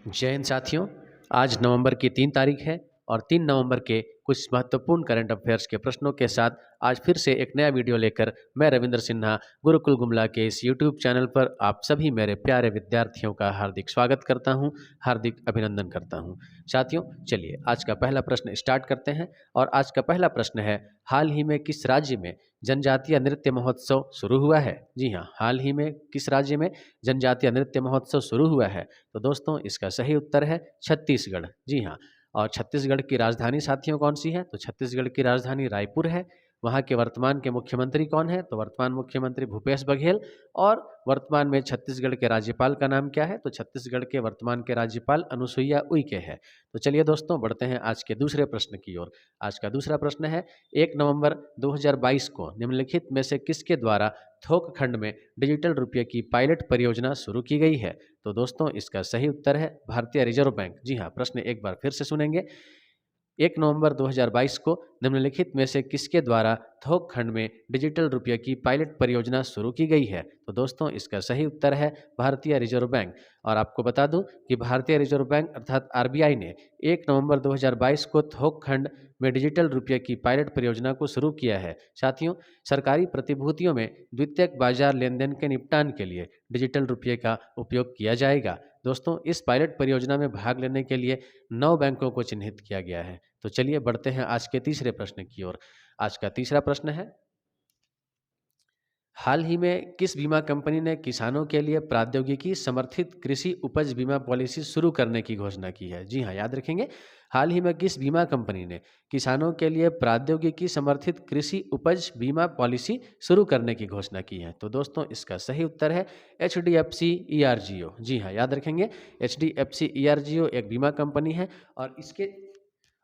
जय हिंद साथियों। आज नवंबर की 3 तारीख है और 3 नवंबर के कुछ महत्वपूर्ण करंट अफेयर्स के प्रश्नों के साथ आज फिर से एक नया वीडियो लेकर मैं रविंद्र सिन्हा गुरुकुल गुमला के इस यूट्यूब चैनल पर आप सभी मेरे प्यारे विद्यार्थियों का हार्दिक स्वागत करता हूं, हार्दिक अभिनंदन करता हूं। साथियों, चलिए आज का पहला प्रश्न स्टार्ट करते हैं। और आज का पहला प्रश्न है, हाल ही में किस राज्य में जनजातीय नृत्य महोत्सव शुरू हुआ है? जी हाँ, हाल ही में किस राज्य में जनजातीय नृत्य महोत्सव शुरू हुआ है? तो दोस्तों, इसका सही उत्तर है छत्तीसगढ़। जी हाँ। और छत्तीसगढ़ की राजधानी साथियों कौन सी है? तो छत्तीसगढ़ की राजधानी रायपुर है। वहाँ के वर्तमान के मुख्यमंत्री कौन है? तो वर्तमान मुख्यमंत्री भूपेश बघेल। और वर्तमान में छत्तीसगढ़ के राज्यपाल का नाम क्या है? तो छत्तीसगढ़ के वर्तमान के राज्यपाल अनुसुईया उइके है। तो चलिए दोस्तों, बढ़ते हैं आज के दूसरे प्रश्न की ओर। आज का दूसरा प्रश्न है, 1 नवंबर 2022 को निम्नलिखित में से किसके द्वारा थोक खंड में डिजिटल रुपये की पायलट परियोजना शुरू की गई है? तो दोस्तों, इसका सही उत्तर है भारतीय रिजर्व बैंक। जी हाँ, प्रश्न एक बार फिर से सुनेंगे। 1 नवंबर 2022 को निम्नलिखित में से किसके द्वारा थोक खंड में डिजिटल रुपये की पायलट परियोजना शुरू की गई है? तो दोस्तों, इसका सही उत्तर है भारतीय रिजर्व बैंक। और आपको बता दूं कि भारतीय रिजर्व बैंक अर्थात आरबीआई ने 1 नवंबर 2022 को थोक खंड में डिजिटल रुपये की पायलट परियोजना को शुरू किया है। साथियों, सरकारी प्रतिभूतियों में द्वितीयक बाजार लेन देन के निपटान के लिए डिजिटल रुपये का उपयोग किया जाएगा। दोस्तों, इस पायलट परियोजना में भाग लेने के लिए 9 बैंकों को चिन्हित किया गया है। तो चलिए बढ़ते हैं आज के तीसरे प्रश्न की ओर। आज का तीसरा प्रश्न है, हाल ही में किस बीमा कंपनी ने किसानों के लिए प्रौद्योगिकी समर्थित कृषि उपज बीमा पॉलिसी शुरू करने की घोषणा की है? जी हाँ, याद रखेंगे। हाल ही में किस बीमा कंपनी ने किसानों के लिए प्रौद्योगिकी समर्थित कृषि उपज बीमा पॉलिसी शुरू करने की घोषणा की है? तो दोस्तों, इसका सही उत्तर है HDFC ERGO। जी हाँ, याद रखेंगे। HDFC ERGO एक बीमा कंपनी है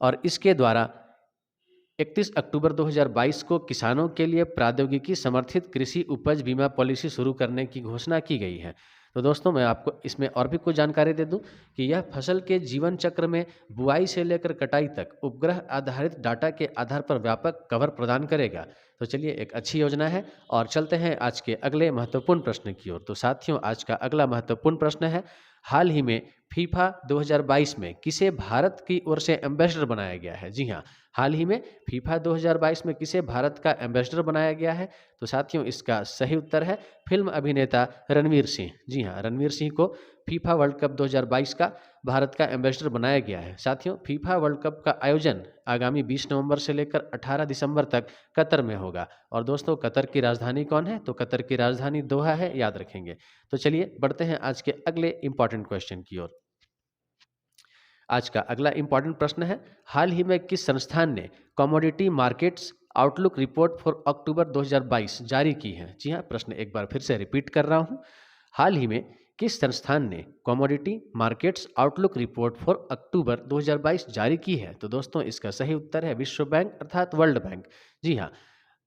और इसके द्वारा 31 अक्टूबर 2022 को किसानों के लिए प्रौद्योगिकी समर्थित कृषि उपज बीमा पॉलिसी शुरू करने की घोषणा की गई है। तो दोस्तों, मैं आपको इसमें और भी कुछ जानकारी दे दूं कि यह फसल के जीवन चक्र में बुआई से लेकर कटाई तक उपग्रह आधारित डाटा के आधार पर व्यापक कवर प्रदान करेगा। तो चलिए, एक अच्छी योजना है। और चलते हैं आज के अगले महत्वपूर्ण प्रश्न की ओर। तो साथियों, आज का अगला महत्वपूर्ण प्रश्न है, हाल ही में फीफा 2022 में किसे भारत की ओर से एम्बेसडर बनाया गया है? जी हाँ, हाल ही में फीफा 2022 में किसे भारत का एम्बेसडर बनाया गया है? तो साथियों, इसका सही उत्तर है फिल्म अभिनेता रणवीर सिंह। जी हाँ, रणवीर सिंह को फीफा वर्ल्ड कप 2022 का भारत का एम्बेसडर बनाया गया है। साथियों, फीफा वर्ल्ड कप का आयोजन आगामी 20 नवंबर से लेकर 18 दिसंबर तक कतर में होगा। और दोस्तों, कतर की राजधानी कौन है? तो कतर की राजधानी दोहा है, याद रखेंगे। तो चलिए बढ़ते हैं आज के अगले इंपॉर्टेंट क्वेश्चन की ओर। आज का अगला इंपॉर्टेंट प्रश्न है, हाल ही में किस संस्थान ने commodity markets outlook report for October 2022 जारी की है? जी हाँ, प्रश्न एक बार फिर से रिपीट कर रहा हूं। हाल ही में किस संस्थान ने commodity markets outlook report for October 2022 जारी की है? तो दोस्तों, इसका सही उत्तर है विश्व बैंक अर्थात वर्ल्ड बैंक। जी हाँ,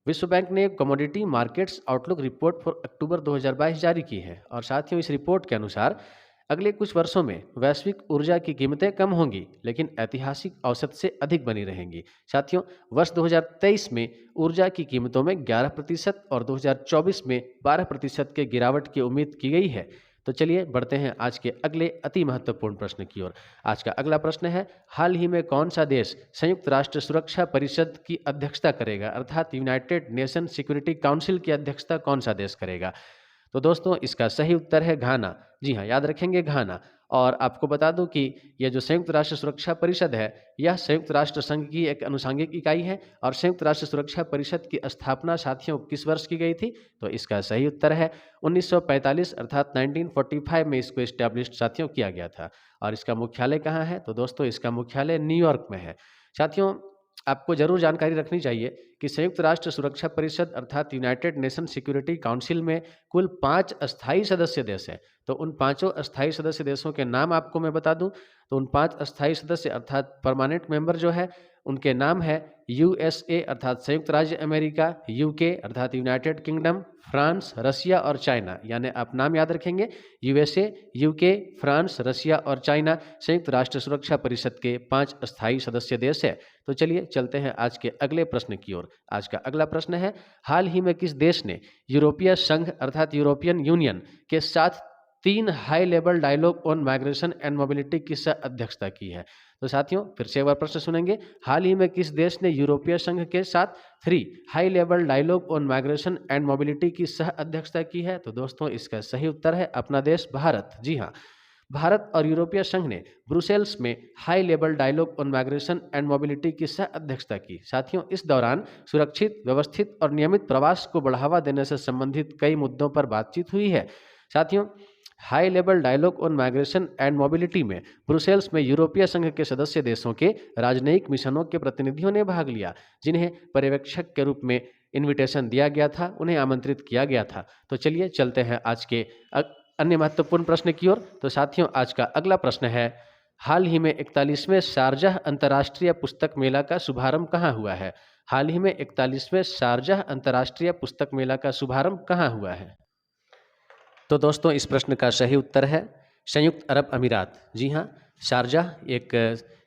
विश्व बैंक ने commodity markets outlook report for October 2022 जारी की है। और साथियों, इस रिपोर्ट के अनुसार अगले कुछ वर्षों में वैश्विक ऊर्जा की कीमतें कम होंगी, लेकिन ऐतिहासिक औसत से अधिक बनी रहेंगी। साथियों, वर्ष 2023 में ऊर्जा की कीमतों में 11% और 2024 में 12% के गिरावट की उम्मीद की गई है। तो चलिए बढ़ते हैं आज के अगले अति महत्वपूर्ण प्रश्न की ओर। आज का अगला प्रश्न है, हाल ही में कौन सा देश संयुक्त राष्ट्र सुरक्षा परिषद की अध्यक्षता करेगा? अर्थात यूनाइटेड नेशन सिक्योरिटी काउंसिल की अध्यक्षता कौन सा देश करेगा? तो दोस्तों, इसका सही उत्तर है घाना। जी हाँ, याद रखेंगे, घाना। और आपको बता दूं कि यह जो संयुक्त राष्ट्र सुरक्षा परिषद है, यह संयुक्त राष्ट्र संघ की एक अनुषंगिक इकाई है। और संयुक्त राष्ट्र सुरक्षा परिषद की स्थापना साथियों किस वर्ष की गई थी? तो इसका सही उत्तर है 1945 अर्थात 1945 में इसको इस्टेब्लिश साथियों किया गया था। और इसका मुख्यालय कहाँ है? तो दोस्तों, इसका मुख्यालय न्यूयॉर्क में है। साथियों, आपको जरूर जानकारी रखनी चाहिए कि संयुक्त राष्ट्र सुरक्षा परिषद अर्थात यूनाइटेड नेशन सिक्योरिटी काउंसिल में कुल 5 अस्थायी सदस्य देश हैं। तो उन पांचों अस्थायी सदस्य देशों के नाम आपको मैं बता दूं। तो उन 5 अस्थायी सदस्य अर्थात परमानेंट मेंबर जो है, उनके नाम है USA अर्थात संयुक्त राज्य अमेरिका, UK अर्थात यूनाइटेड किंगडम, फ्रांस, रसिया और चाइना। यानी आप नाम याद रखेंगे, USA, UK, फ्रांस, रसिया और चाइना संयुक्त राष्ट्र सुरक्षा परिषद के 5 अस्थायी सदस्य देश है। तो चलिए चलते हैं आज के अगले प्रश्न की ओर। आज का अगला प्रश्न है, हाल ही में किस देश ने यूरोपीय संघ अर्थात यूरोपियन यूनियन के साथ 3 high level dialogue on migration and mobility की सह अध्यक्षता की है? तो साथियों फिर से एक बार प्रश्न सुनेंगे, हाल ही में किस देश ने यूरोपीय संघ के साथ 3 high level dialogue on migration and mobility की सह अध्यक्षता की है? तो दोस्तों इसका सही उत्तर है अपना देश भारत। जी हाँ, भारत और यूरोपीय संघ ने ब्रुसेल्स में high level dialogue on migration and mobility की सह अध्यक्षता की। साथियों इस दौरान सुरक्षित, व्यवस्थित और नियमित प्रवास को बढ़ावा देने से संबंधित कई मुद्दों पर बातचीत हुई है। साथियों high level dialogue on migration and mobility में ब्रुसेल्स में यूरोपीय संघ के सदस्य देशों के राजनयिक मिशनों के प्रतिनिधियों ने भाग लिया, जिन्हें पर्यवेक्षक के रूप में इनविटेशन दिया गया था, उन्हें आमंत्रित किया गया था। तो चलिए चलते हैं आज के अन्य महत्वपूर्ण प्रश्न की ओर। तो साथियों आज का अगला प्रश्न है, हाल ही में 41वें शारजाह अंतर्राष्ट्रीय पुस्तक मेला का शुभारंभ कहाँ हुआ है? हाल ही में 41वें शारजाह अंतर्राष्ट्रीय पुस्तक मेला का शुभारंभ कहाँ हुआ है? तो दोस्तों इस प्रश्न का सही उत्तर है संयुक्त अरब अमीरात। जी हाँ, शारजाह एक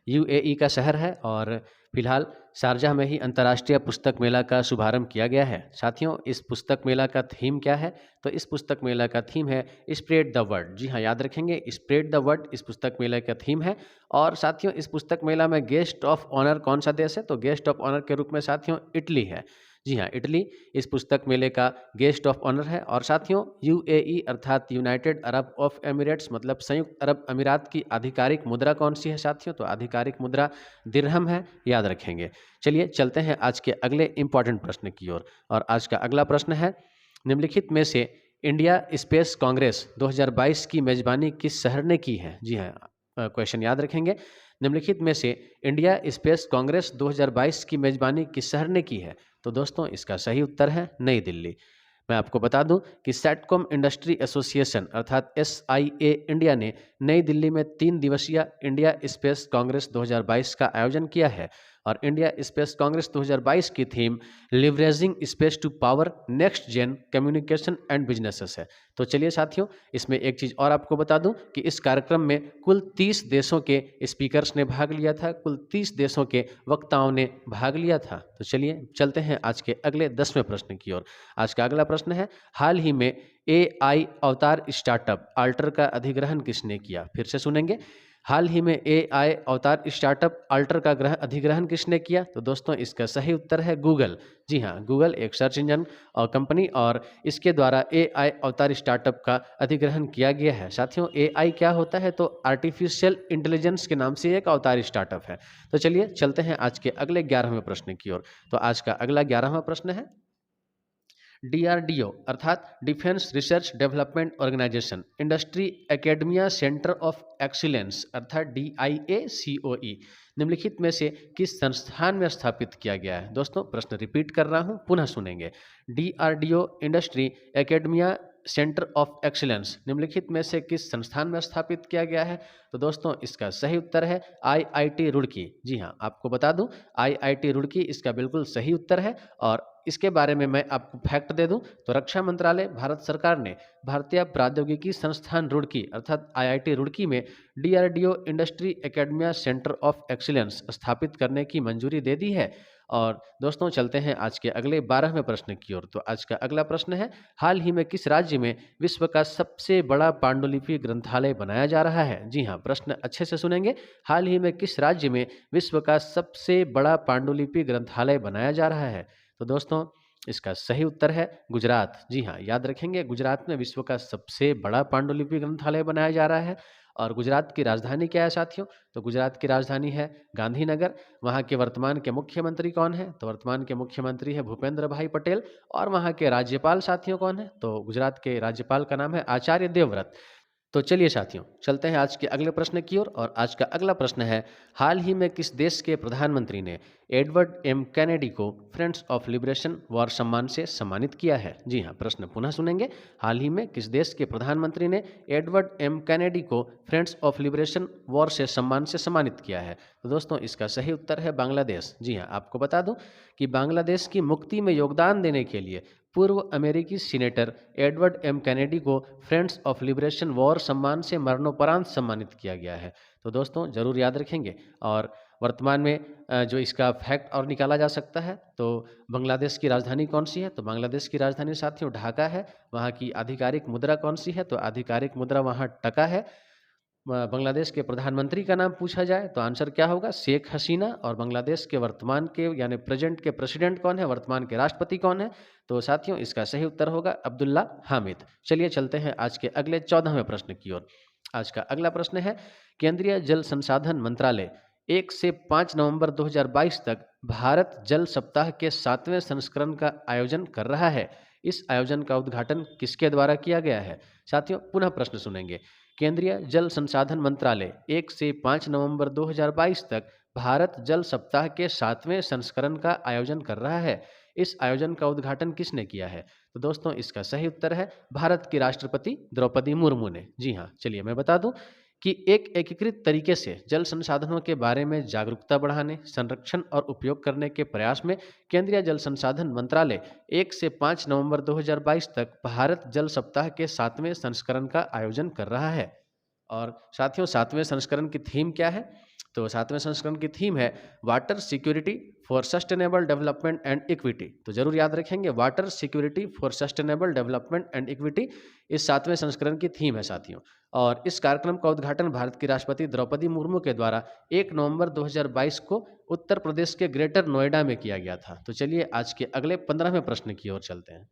यूएई का शहर है और फिलहाल शारजाह में ही अंतर्राष्ट्रीय पुस्तक मेला का शुभारंभ किया गया है। साथियों इस पुस्तक मेला का थीम क्या है? तो इस पुस्तक मेला का थीम है स्प्रेड द वर्ड। जी हाँ, याद रखेंगे, स्प्रेड द वर्ड इस पुस्तक मेला का थीम है। और साथियों इस पुस्तक मेला में गेस्ट ऑफ ऑनर कौन सा देश है? तो गेस्ट ऑफ ऑनर के रूप में साथियों इटली है। जी हाँ, इटली इस पुस्तक मेले का गेस्ट ऑफ ऑनर है। और साथियों यूएई अर्थात यूनाइटेड अरब ऑफ एमिरेट्स मतलब संयुक्त अरब अमीरात की आधिकारिक मुद्रा कौन सी है साथियों? तो आधिकारिक मुद्रा दिरहम है, याद रखेंगे। चलिए चलते हैं आज के अगले इंपॉर्टेंट प्रश्न की ओर। और आज का अगला प्रश्न है, निम्नलिखित में से इंडिया स्पेस कांग्रेस 2022 की मेजबानी किस शहर ने की है? जी हाँ, क्वेश्चन याद रखेंगे, निम्नलिखित में से इंडिया स्पेस कांग्रेस 2022 की मेजबानी किस शहर ने की है? तो दोस्तों इसका सही उत्तर है नई दिल्ली। मैं आपको बता दूं कि सैटकॉम इंडस्ट्री एसोसिएशन अर्थात SIA इंडिया ने नई दिल्ली में 3 दिवसीय इंडिया स्पेस कांग्रेस 2022 का आयोजन किया है। और इंडिया स्पेस कांग्रेस 2022 की theme leveraging space to power next gen communication and businesses है। तो चलिए साथियों इसमें एक चीज़ और आपको बता दूं कि इस कार्यक्रम में कुल 30 देशों के स्पीकर्स ने भाग लिया था, कुल 30 देशों के वक्ताओं ने भाग लिया था। तो चलिए चलते हैं आज के अगले 10वें प्रश्न की ओर। आज का अगला प्रश्न है, हाल ही में AI अवतार स्टार्टअप अल्टर का अधिग्रहण किसने किया? फिर से सुनेंगे, हाल ही में AI अवतार स्टार्टअप अल्टर का अधिग्रहण किसने किया? तो दोस्तों इसका सही उत्तर है गूगल। जी हाँ, गूगल एक सर्च इंजन और कंपनी और इसके द्वारा AI अवतार स्टार्टअप का अधिग्रहण किया गया है। साथियों AI क्या होता है? तो आर्टिफिशियल इंटेलिजेंस के नाम से एक अवतार स्टार्टअप है। तो चलिए चलते हैं आज के अगले 11वें प्रश्न की ओर। तो आज का अगला 11वां प्रश्न है, DRDO अर्थात defence research development organisation industry academia centre of excellence अर्थात DIACOE निम्नलिखित में से किस संस्थान में स्थापित किया गया है? दोस्तों प्रश्न रिपीट कर रहा हूं, पुनः सुनेंगे। DRDO industry academia centre of excellence निम्नलिखित में से किस संस्थान में स्थापित किया गया है? तो दोस्तों इसका सही उत्तर है IIT रुड़की। जी हाँ, आपको बता दूं IIT रुड़की इसका बिल्कुल सही उत्तर है। और इसके बारे में मैं आपको फैक्ट दे दूं तो रक्षा मंत्रालय भारत सरकार ने भारतीय प्रौद्योगिकी संस्थान रुड़की अर्थात IIT रुड़की में DRDO industry academia centre of excellence स्थापित करने की मंजूरी दे दी है। और दोस्तों चलते हैं आज के अगले 12वें प्रश्न की ओर। तो आज का अगला प्रश्न है, हाल ही में किस राज्य में विश्व का सबसे बड़ा पांडुलिपि ग्रंथालय बनाया जा रहा है? जी हाँ, प्रश्न अच्छे से सुनेंगे, हाल ही में किस राज्य में विश्व का सबसे बड़ा पांडुलिपि ग्रंथालय बनाया जा रहा है? तो दोस्तों इसका सही उत्तर है गुजरात। जी हाँ, याद रखेंगे, गुजरात में विश्व का सबसे बड़ा पांडुलिपि ग्रंथालय बनाया जा रहा है। और गुजरात की राजधानी क्या है साथियों? तो गुजरात की राजधानी है गांधीनगर। वहाँ के वर्तमान के मुख्यमंत्री कौन है? तो वर्तमान के मुख्यमंत्री है भूपेंद्र भाई पटेल। और वहाँ के राज्यपाल साथियों कौन है? तो गुजरात के राज्यपाल का नाम है आचार्य देवव्रत। तो चलिए साथियों चलते हैं आज के अगले प्रश्न की ओर। और आज का अगला प्रश्न है, हाल ही में किस देश के प्रधानमंत्री ने एडवर्ड M कैनेडी को फ्रेंड्स ऑफ लिबरेशन वॉर सम्मान से सम्मानित किया है? जी हाँ, प्रश्न पुनः सुनेंगे, हाल ही में किस देश के प्रधानमंत्री ने एडवर्ड M कैनेडी को फ्रेंड्स ऑफ लिबरेशन वॉर से सम्मान से सम्मानित किया है? तो दोस्तों इसका सही उत्तर है बांग्लादेश। जी हाँ, आपको बता दूं कि बांग्लादेश की मुक्ति में योगदान देने के लिए पूर्व अमेरिकी सीनेटर एडवर्ड M कैनेडी को फ्रेंड्स ऑफ लिबरेशन वॉर सम्मान से मरणोपरांत सम्मानित किया गया है। तो दोस्तों जरूर याद रखेंगे। और वर्तमान में जो इसका फैक्ट और निकाला जा सकता है, तो बांग्लादेश की राजधानी कौन सी है? तो बांग्लादेश की राजधानी साथियों ढाका है। वहाँ की आधिकारिक मुद्रा कौन सी है? तो आधिकारिक मुद्रा वहाँ टका है। बांग्लादेश के प्रधानमंत्री का नाम पूछा जाए तो आंसर क्या होगा? शेख हसीना। और बांग्लादेश के वर्तमान के यानी प्रेजेंट के प्रेसिडेंट कौन है? वर्तमान के राष्ट्रपति कौन है? तो साथियों इसका सही उत्तर होगा अब्दुल्ला हामिद। चलिए चलते हैं आज के अगले 14वें प्रश्न की ओर। आज का अगला प्रश्न है, केंद्रीय जल संसाधन मंत्रालय 1 से 5 नवंबर 2022 तक भारत जल सप्ताह के 7वें संस्करण का आयोजन कर रहा है। इस आयोजन का उद्घाटन किसके द्वारा किया गया है? साथियों पुनः प्रश्न सुनेंगे। केंद्रीय जल संसाधन मंत्रालय 1 से 5 नवंबर 2022 तक भारत जल सप्ताह के 7वें संस्करण का आयोजन कर रहा है। इस आयोजन का उद्घाटन किसने किया है? तो दोस्तों इसका सही उत्तर है भारत की राष्ट्रपति द्रौपदी मुर्मू ने। जी हाँ, चलिए मैं बता दूं कि एक एकीकृत तरीके से जल संसाधनों के बारे में जागरूकता बढ़ाने, संरक्षण और उपयोग करने के प्रयास में केंद्रीय जल संसाधन मंत्रालय 1 से 5 नवंबर 2022 तक भारत जल सप्ताह के 7वें संस्करण का आयोजन कर रहा है। और साथियों 7वें संस्करण की थीम क्या है? तो 7वें संस्करण की थीम है water security for sustainable development and equity. तो जरूर याद रखेंगे, water security for sustainable development and equity इस 7वें संस्करण की थीम है साथियों। और इस कार्यक्रम का उद्घाटन भारत की राष्ट्रपति द्रौपदी मुर्मू के द्वारा 1 नवंबर 2022 को उत्तर प्रदेश के ग्रेटर नोएडा में किया गया था। तो चलिए आज के अगले 15वें प्रश्न की ओर चलते हैं।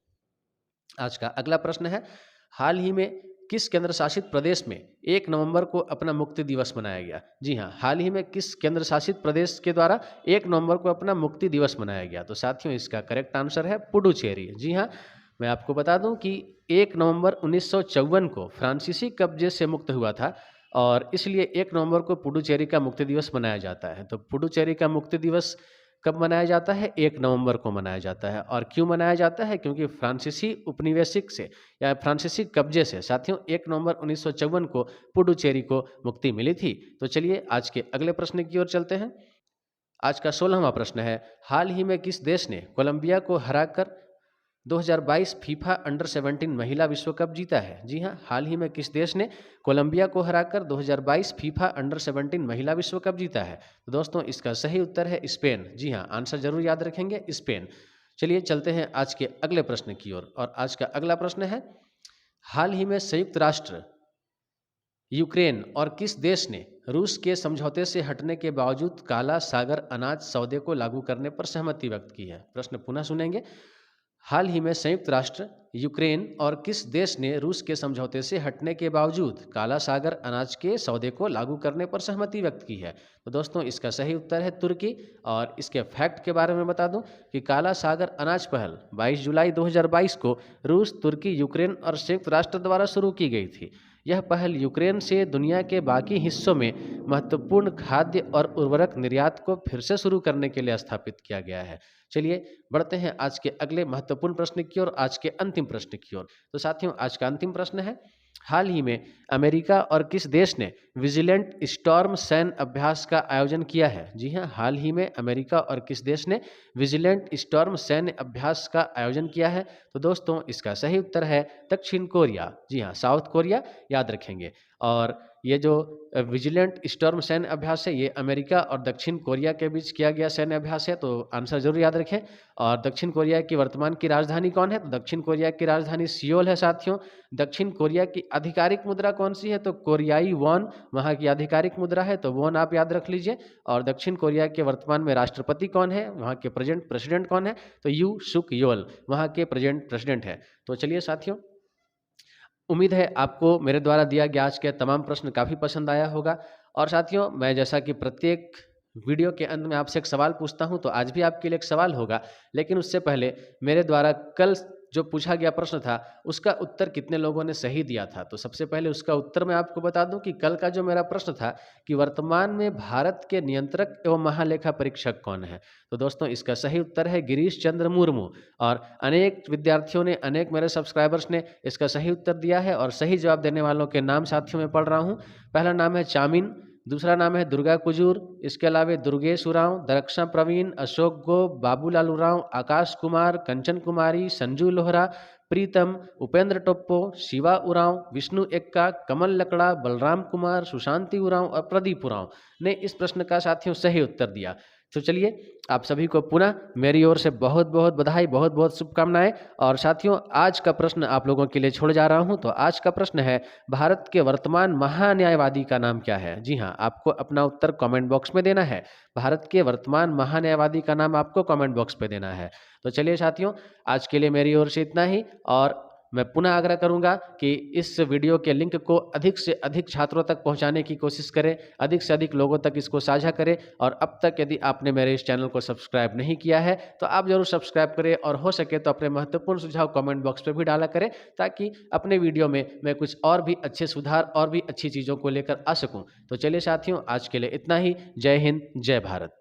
आज का अगला प्रश्न है, हाल ही में किस केंद्र शासित प्रदेश में 1 नवंबर को अपना मुक्ति दिवस मनाया गया? जी हाँ, हाल ही में किस केंद्र शासित प्रदेश के द्वारा 1 नवंबर को अपना मुक्ति दिवस मनाया गया? तो साथियों इसका करेक्ट आंसर है पुडुचेरी। जी हाँ, मैं आपको बता दूं कि 1 नवंबर 1954 को फ्रांसीसी कब्जे से मुक्त हुआ था और इसलिए 1 नवंबर को पुडुचेरी का मुक्ति दिवस मनाया जाता है। तो पुडुचेरी का मुक्ति दिवस कब मनाया जाता है? 1 नवंबर को मनाया जाता है। और क्यों मनाया जाता है? क्योंकि फ्रांसीसी उपनिवेशिक से या फ्रांसीसी कब्जे से साथियों 1 नवंबर 1954 को पुडुचेरी को मुक्ति मिली थी। तो चलिए आज के अगले प्रश्न की ओर चलते हैं। आज का 16वां प्रश्न है, हाल ही में किस देश ने कोलंबिया को हराकर 2022 फीफा अंडर 17 महिला विश्व कप जीता है? जी हाँ, हाल ही में किस देश ने कोलंबिया को हराकर 2022 फीफा अंडर 17 महिला विश्व कप जीता है? तो दोस्तों इसका सही उत्तर है स्पेन। जी हाँ, आंसर जरूर याद रखेंगे, स्पेन। चलिए चलते हैं आज के अगले प्रश्न की ओर। और आज का अगला प्रश्न है, हाल ही में संयुक्त राष्ट्र, यूक्रेन और किस देश ने रूस के समझौते से हटने के बावजूद काला सागर अनाज सौदे को लागू करने पर सहमति व्यक्त की है? प्रश्न पुनः सुनेंगे। हाल ही में संयुक्त राष्ट्र, यूक्रेन और किस देश ने रूस के समझौते से हटने के बावजूद काला सागर अनाज के सौदे को लागू करने पर सहमति व्यक्त की है? तो दोस्तों इसका सही उत्तर है तुर्की। और इसके फैक्ट के बारे में बता दूं कि काला सागर अनाज पहल 22 जुलाई 2022 को रूस, तुर्की, यूक्रेन और संयुक्त राष्ट्र द्वारा शुरू की गई थी। यह पहल यूक्रेन से दुनिया के बाकी हिस्सों में महत्वपूर्ण खाद्य और उर्वरक निर्यात को फिर से शुरू करने के लिए स्थापित किया गया है। चलिए बढ़ते हैं आज के अगले महत्वपूर्ण प्रश्न की ओर, आज के अंतिम प्रश्न की ओर। तो साथियों आज का अंतिम प्रश्न है, हाल ही में अमेरिका और किस देश ने विजिलेंट स्टॉर्म सैन्य अभ्यास का आयोजन किया है? जी हाँ, हाल ही में अमेरिका और किस देश ने विजिलेंट स्टॉर्म सैन्य अभ्यास का आयोजन किया है? तो दोस्तों इसका सही उत्तर है दक्षिण कोरिया। जी हाँ, साउथ कोरिया याद रखेंगे। और ये जो विजिलेंट स्टॉर्म सैन्य अभ्यास है ये अमेरिका और दक्षिण कोरिया के बीच किया गया सैन्य अभ्यास है। तो आंसर जरूर याद रखें। और दक्षिण कोरिया की वर्तमान की राजधानी कौन है? तो दक्षिण कोरिया की राजधानी सियोल है साथियों। दक्षिण कोरिया की आधिकारिक मुद्रा कौन सी है? तो कोरियाई वॉन वहाँ की आधिकारिक मुद्रा है, तो वॉन आप याद रख लीजिए। और दक्षिण कोरिया के वर्तमान में राष्ट्रपति कौन है? वहाँ के प्रेजेंट प्रेसिडेंट कौन है? तो यू सुक योल वहाँ के प्रेजेंट प्रेसिडेंट है। तो चलिए साथियों, उम्मीद है आपको मेरे द्वारा दिया गया आज के तमाम प्रश्न काफ़ी पसंद आया होगा। और साथियों मैं जैसा कि प्रत्येक वीडियो के अंत में आपसे एक सवाल पूछता हूं, तो आज भी आपके लिए एक सवाल होगा। लेकिन उससे पहले मेरे द्वारा कल जो पूछा गया प्रश्न था उसका उत्तर कितने लोगों ने सही दिया था? तो सबसे पहले उसका उत्तर मैं आपको बता दूं कि कल का जो मेरा प्रश्न था कि वर्तमान में भारत के नियंत्रक एवं महालेखा परीक्षक कौन है? तो दोस्तों इसका सही उत्तर है गिरीश चंद्र मुर्मू। और अनेक विद्यार्थियों ने, अनेक मेरे सब्सक्राइबर्स ने इसका सही उत्तर दिया है। और सही जवाब देने वालों के नाम साथियों में पढ़ रहा हूँ। पहला नाम है चामिन, दूसरा नाम है दुर्गा कुजूर, इसके अलावा दुर्गेश उरांव, दरक्षा प्रवीण, अशोक गो, बाबूलाल उरांव, आकाश कुमार, कंचन कुमारी, संजू लोहरा, प्रीतम, उपेंद्र टोप्पो, शिवा उरांव, विष्णु एक्का, कमल लकड़ा, बलराम कुमार, सुशांति उरांव और प्रदीप उरांव ने इस प्रश्न का साथियों सही उत्तर दिया। तो चलिए आप सभी को पुनः मेरी ओर से बहुत बहुत बधाई, बहुत बहुत शुभकामनाएं। और साथियों आज का प्रश्न आप लोगों के लिए छोड़ जा रहा हूं। तो आज का प्रश्न है, भारत के वर्तमान महान्यायवादी का नाम क्या है? जी हाँ, आपको अपना उत्तर कमेंट बॉक्स में देना है। भारत के वर्तमान महान्यायवादी का नाम आपको कमेंट बॉक्स पे देना है। तो चलिए साथियों, आज के लिए मेरी ओर से इतना ही। और मैं पुनः आग्रह करूंगा कि इस वीडियो के लिंक को अधिक से अधिक छात्रों तक पहुंचाने की कोशिश करें, अधिक से अधिक लोगों तक इसको साझा करें। और अब तक यदि आपने मेरे इस चैनल को सब्सक्राइब नहीं किया है तो आप जरूर सब्सक्राइब करें, और हो सके तो अपने महत्वपूर्ण सुझाव कमेंट बॉक्स पे भी डाला करें, ताकि अपने वीडियो में मैं कुछ और भी अच्छे सुधार और भी अच्छी चीज़ों को लेकर आ सकूं। तो चलिए साथियों, आज के लिए इतना ही। जय हिंद, जय भारत।